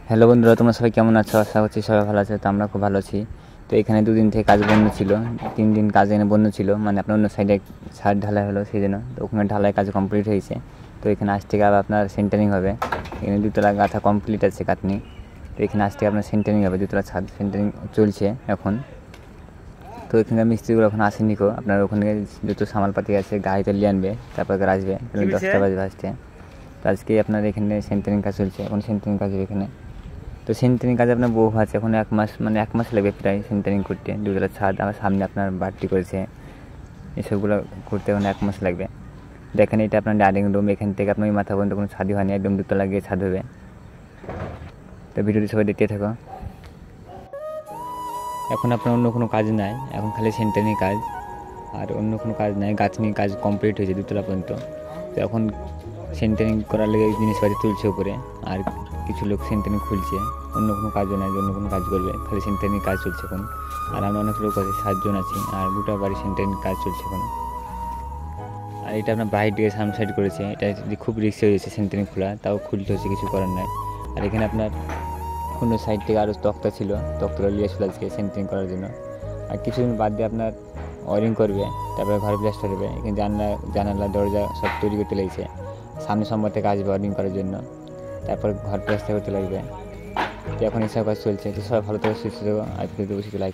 Hello বন্ধুরা, তোমরা সবাই কেমন আছো? আশা করছি সবাই ভালো আছে। তো আমরা খুব ভালো আছি। তো এখানে দুদিন থেকে কাজ বন্ধ ছিল, 3 দিন কাজ এখানে বন্ধ ছিল, মানে আপনার অন্য সাইডে ছাদ ঢালাই হলো সেই জন্য। তো ওখানে ঢালাই কাজ কমপ্লিট হয়েছে। তো এখানে আজ থেকে আবার আপনার সেন্টারিং হবে। এখানে 2তলা গাঁথা কমপ্লিট আছে কাটনি। তো এখানে আজ থেকে আপনার সেন্টারিং হবে, 2তলা ছাদ সেন্টারিং চলছে এখন। তো এখানকার মিস্ত্রিগুলো এখন আসেনি কো, আপনার ওখানে যত সামালপাতি আছে গাড়িতে নিয়ে আনবে, তারপর আসবে 10টা বাজে আসতে। তো আজকে আপনার এখানে সেন্টারিং কাজ চলছে, এখন সেন্টারিং কাজ হবে এখানে। তো সেন্টারিং কাজে আপনার বহু আছে, এখন 1 মাস, মানে 1 মাস লাগবে প্রায় সেন্টারিং করতে। 2তলা ছাদ আমার সামনে আপনার বাড়তি করেছে, এসবগুলো করতে এখন 1 মাস লাগবে। দেখেন এটা আপনার ডাইনিং রুম, এখান থেকে আপনার মাথা পর্যন্ত কোনো ছাদই হয়নি, একদম 2তলা গিয়ে ছাদ হবে। তো ভিডিওটি সবাই দেখতে থাকো। এখন আপনার অন্য কোনো কাজ নাই, এখন খালি সেন্টারিং কাজ, আর অন্য কোনো কাজ নাই। গাঁথনি কাজ কমপ্লিট হয়েছে 2তলা পর্যন্ত। তো এখন সেন্টারিং করার লেগে জিনিসপাতি তুলছে উপরে, আর কিছু লোক সেন্টারিং খুলছে। অন্য কোনো কাজও নাই, অন্য কোনো কাজ করবে, খালি সেন্টারিং কাজ চলছে এখন। আর আমরা অনেক লোক আছে, 7 জন আছি, আর গোটা বাড়ি সেন্টারিং কাজ চলছে এখন। আর এটা আপনার বাইরে দিকে সামনে সাইড করেছে, এটা খুব রিস্ক হয়ে গেছে সেন্টারিং খোলা, তাও খুলতে হচ্ছে, কিছু করার নাই। আর এখানে আপনার অন্য সাইড থেকে আরও তক্তা ছিল, তক্তাটা নিয়ে আসলে আজকে সেন্টারিং করার জন্য। আর কিছুদিন বাদ দিয়ে আপনার ওয়ারিং করবে, তারপরে ঘর প্লাস্টার হবে। এখানে জানালা দরজা সব তৈরি করতে লেগেছে, সামনে সোমবার থেকে আসবে ওয়ারিং করার জন্য, তারপর ঘর প্লাস্টার করতে লাগবে। তো এখন এসব কাজ চলছে। তো সবাই ভালো থেকে সুস্থ থাকো, আজকে লাইক